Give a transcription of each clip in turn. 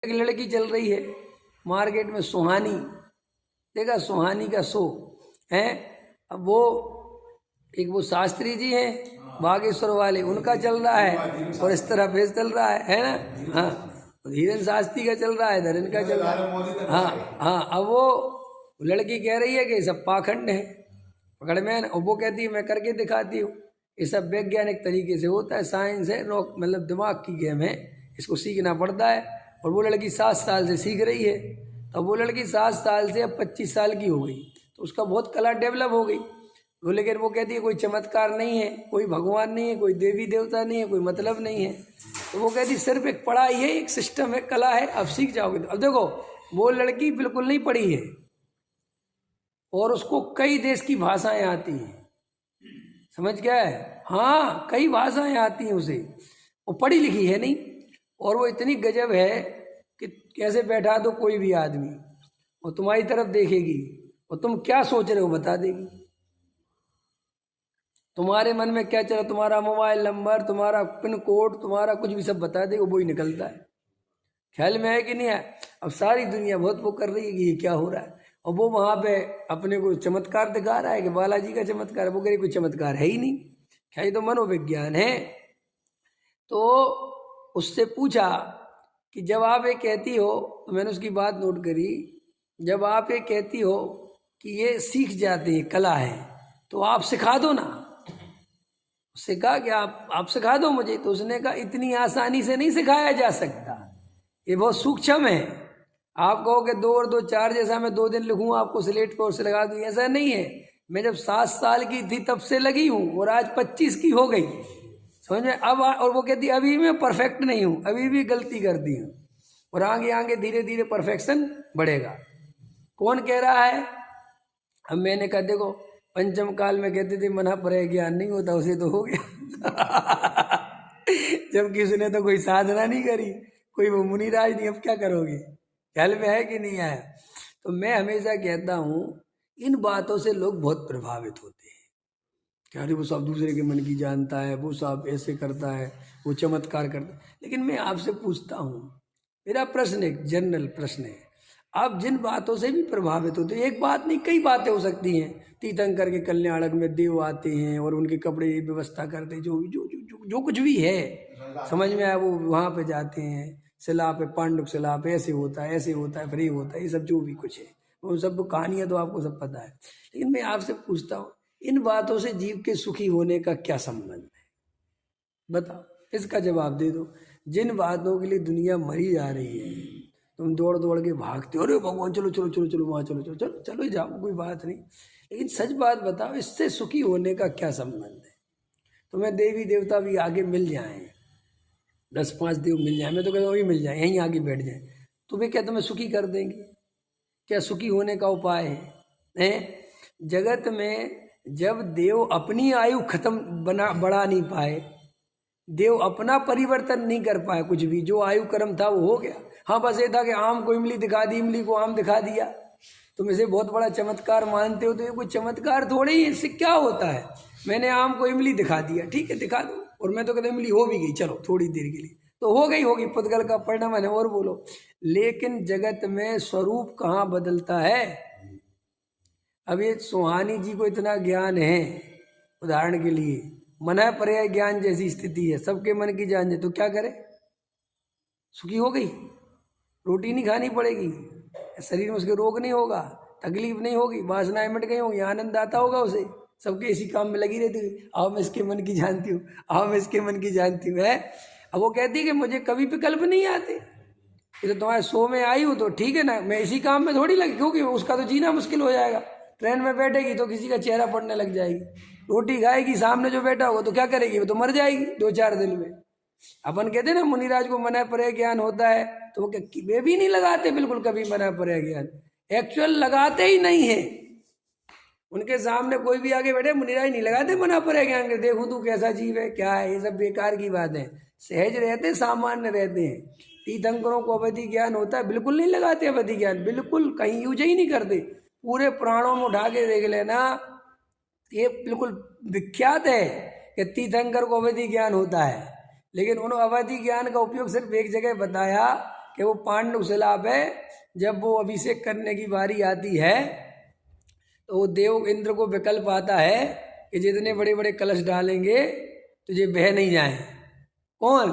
एक लड़की चल रही है मार्केट में, सुहानी, देखा सुहानी का शो है। अब वो एक वो शास्त्री जी हैं बागेश्वर वाले, उनका चल रहा है और इस तरह फेस चल रहा है ना। हाँ, धीरेन्द्र शास्त्री का चल रहा है, इधर इनका चल रहा है। हाँ हाँ, अब वो लड़की कह रही है कि ये सब पाखंड है, पकड़ में है ना। और वो कहती है मैं करके दिखाती हूँ। ये सब वैज्ञानिक तरीके से होता है, साइंस है, मतलब दिमाग की गेम है, इसको सीखना पड़ता है। और वो लड़की 7 साल से सीख रही है। तब वो लड़की 7 साल से अब 25 साल की हो गई, तो उसका बहुत कला डेवलप हो गई वो। लेकिन वो कहती है कोई चमत्कार नहीं है, कोई भगवान नहीं है, कोई देवी देवता नहीं है, कोई मतलब नहीं है। तो वो कहती सिर्फ एक पढ़ाई है, एक सिस्टम है, कला है, अब सीख जाओगे। अब देखो वो लड़की बिल्कुल नहीं पढ़ी है और उसको कई देश की भाषाएं आती हैं, समझ गया है। हाँ, कई भाषाएं आती हैं उसे, वो पढ़ी लिखी है नहीं। और वो इतनी गजब है कि कैसे बैठा दो कोई भी आदमी और तुम्हारी तरफ देखेगी और तुम क्या सोच रहे हो बता देगी। तुम्हारे मन में क्या चला, तुम्हारा मोबाइल नंबर, तुम्हारा पिन कोड, तुम्हारा कुछ भी सब बता देगा, वो ही निकलता है। ख्याल में है कि नहीं है। अब सारी दुनिया बहुत वो कर रही है कि ये क्या हो रहा है, और वो वहां पे अपने को चमत्कार दिखा रहा है कि बालाजी का चमत्कार है। वो कह रही कोई चमत्कार है ही नहीं, क्या ये तो मनोविज्ञान है। तो उससे पूछा कि जब आप ये कहती हो, तो मैंने उसकी बात नोट करी, जब आप ये कहती हो कि ये सीख जाते हैं, कला है, तो आप सिखा दो ना। उससे कहा कि आप सिखा दो मुझे। तो उसने कहा इतनी आसानी से नहीं सिखाया जा सकता, ये बहुत सूक्ष्म है। आप कहो कि 2 और 2 4 जैसा मैं 2 दिन लिखूँ, आपको स्लेट कोर्स लगा दूँ, ऐसा नहीं है। मैं जब 7 साल की थी तब से लगी हूँ और आज 25 की हो गई, समझ में। अब और वो कहती अभी मैं परफेक्ट नहीं हूँ, अभी भी गलती करती हूँ, और आगे आगे धीरे धीरे परफेक्शन बढ़ेगा। कौन कह रहा है। अब मैंने कहा देखो पंचम काल में कहते थे मना पर ज्ञान नहीं होता, उसे तो हो गया जबकि उसने तो कोई साधना नहीं करी, कोई वो मुनिराज नहीं, अब क्या करोगे। ख्याल में है कि नहीं आया। तो मैं हमेशा कहता हूँ इन बातों से लोग बहुत प्रभावित होते हैं। क्या वो सब दूसरे के मन की जानता है, वो सब ऐसे करता है, वो चमत्कार करता है। लेकिन मैं आपसे पूछता हूँ, मेरा प्रश्न एक जनरल प्रश्न है, आप जिन बातों से भी प्रभावित होते हैं, एक बात नहीं कई बातें हो सकती हैं। तीर्थंकर के कल्याणक में देव आते हैं और उनके कपड़े की व्यवस्था करते हैं, जो जो जो जो, जो कुछ भी है समझ में आया, वो वहाँ पे जाते हैं, शिला पे, पांडुक शिला पे ऐसे होता है, ऐसे होता है, फ्री होता है, ये सब जो भी कुछ है वो सब कहानियाँ तो आपको सब पता है। लेकिन मैं आपसे पूछता हूँ इन बातों से जीव के सुखी होने का क्या संबंध है, बताओ, इसका जवाब दे दो। जिन बातों के लिए दुनिया मरी जा रही है, तुम दौड़ दौड़ के भागते हो, अरे भगवान चलो चलो चलो चलो वहाँ चलो चलो चलो चलो ही जाओ, कोई बात नहीं। लेकिन सच बात बताओ, इससे सुखी होने का क्या संबंध है। तुम्हें देवी देवता भी आगे मिल जाए, 10-5 देव मिल जाए, मैं तो कहता हूँ वही मिल जाए, यहीं आगे बैठ जाए, तुम्हें क्या तुम्हें सुखी कर देंगे। क्या सुखी होने का उपाय है। जगत में जब देव अपनी आयु खत्म बढ़ा नहीं पाए, देव अपना परिवर्तन नहीं कर पाए, कुछ भी जो आयु कर्म था वो हो गया। हाँ, बस ये था कि आम को इमली दिखा दी, इमली को आम दिखा दिया। तुम इसे बहुत बड़ा चमत्कार मानते हो, तो ये कोई चमत्कार थोड़ी ही, इससे क्या होता है। मैंने आम को इमली दिखा दिया, ठीक है दिखा दो, और मैं तो कहता इमली हो भी गई, चलो थोड़ी देर के लिए तो हो गई होगी, पुद्गल का परिणाम है और बोलो। लेकिन जगत में स्वरूप कहाँ बदलता है। अब ये सुहानी जी को इतना ज्ञान है, उदाहरण के लिए मन पर्याय ज्ञान जैसी स्थिति है, सबके मन की जान है, तो क्या करे, सुखी हो गई, रोटी नहीं खानी पड़ेगी, शरीर में उसके रोग नहीं होगा, तकलीफ नहीं होगी, वासनाएं मिट गई होगी, आनंद आता होगा उसे, सबके इसी काम में लगी रहती है। आओ मैं इसके मन की जानती हूँ, आओ मैं इसके मन की जानती हूँ है। अब वो कहती है कि मुझे कभी विकल्प नहीं आते, ये तो तुम्हारे शो में आई हूँ तो ठीक है ना, मैं इसी काम में थोड़ी लगी, क्योंकि उसका तो जीना मुश्किल हो जाएगा। ट्रेन में बैठेगी तो किसी का चेहरा पड़ने लग जाएगी, रोटी खाएगी, सामने जो बैठा होगा तो क्या करेगी, वो तो मर जाएगी 2-4 दिन में। अपन कहते ना मुनिराज को मना पर्याय ज्ञान होता है, तो वो वे भी नहीं लगाते बिल्कुल कभी मना पर्याय ज्ञान, एक्चुअल लगाते ही नहीं है। उनके सामने कोई भी आगे बैठे, मुनिराज नहीं लगाते मना पर्याय ज्ञान के, देखूं तू कैसा जीव है क्या है, ये सब बेकार की बात है। सहज रहते, सामान्य रहते हैं। तीर्थंकरों को अवधि ज्ञान होता है, बिल्कुल नहीं लगाते अवधि ज्ञान, बिल्कुल कहीं यूज ही नहीं करते। पूरे प्राणों में उठा के देख लेना, ये बिल्कुल विख्यात है कि तीर्थंकर को अवधि ज्ञान होता है, लेकिन उन्होंने अवधि ज्ञान का उपयोग सिर्फ एक जगह बताया कि वो पांडु शिला पे जब वो अभिषेक करने की बारी आती है तो वो देव इंद्र को विकल्प आता है कि जितने बड़े बड़े कलश डालेंगे तुझे बह नहीं जाए। कौन?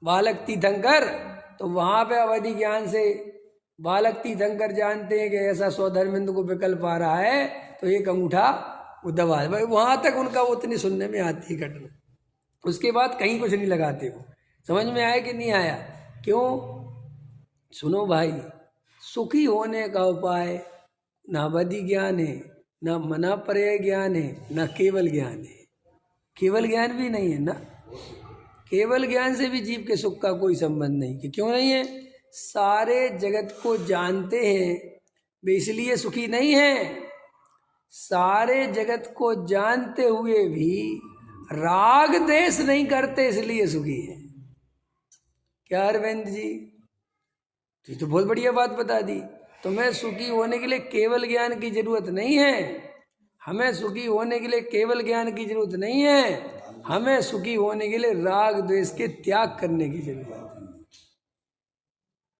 बालक तीर्थंकर। तो वहां पे अवधि ज्ञान से बालक तीर्थंकर जानते हैं कि ऐसा स्वधर्मेंद्र को विकल्प आ रहा है, तो एक अंगूठा वो दबा भाई, वहां तक उनका वो उतनी सुनने में आती है घटना। उसके बाद कहीं कुछ नहीं लगाते हो। समझ में आया कि नहीं आया? क्यों? सुनो भाई, सुखी होने का उपाय ना अवधि ज्ञान है, ना मना पर्याय ज्ञान है, ना केवल ज्ञान है। केवल ज्ञान भी नहीं है ना। केवल ज्ञान से भी जीव के सुख का कोई संबंध नहीं। कि क्यों नहीं है? सारे जगत को जानते हैं वे इसलिए सुखी नहीं है। सारे जगत को जानते हुए भी राग द्वेष नहीं करते इसलिए सुखी है। क्या अरविंद जी? तो बहुत बढ़िया बात बता दी। तुम्हें सुखी होने के लिए केवल ज्ञान की जरूरत नहीं है। हमें सुखी होने के लिए केवल ज्ञान की जरूरत नहीं है। हमें सुखी होने के लिए राग द्वेष के त्याग करने की जरूरत है।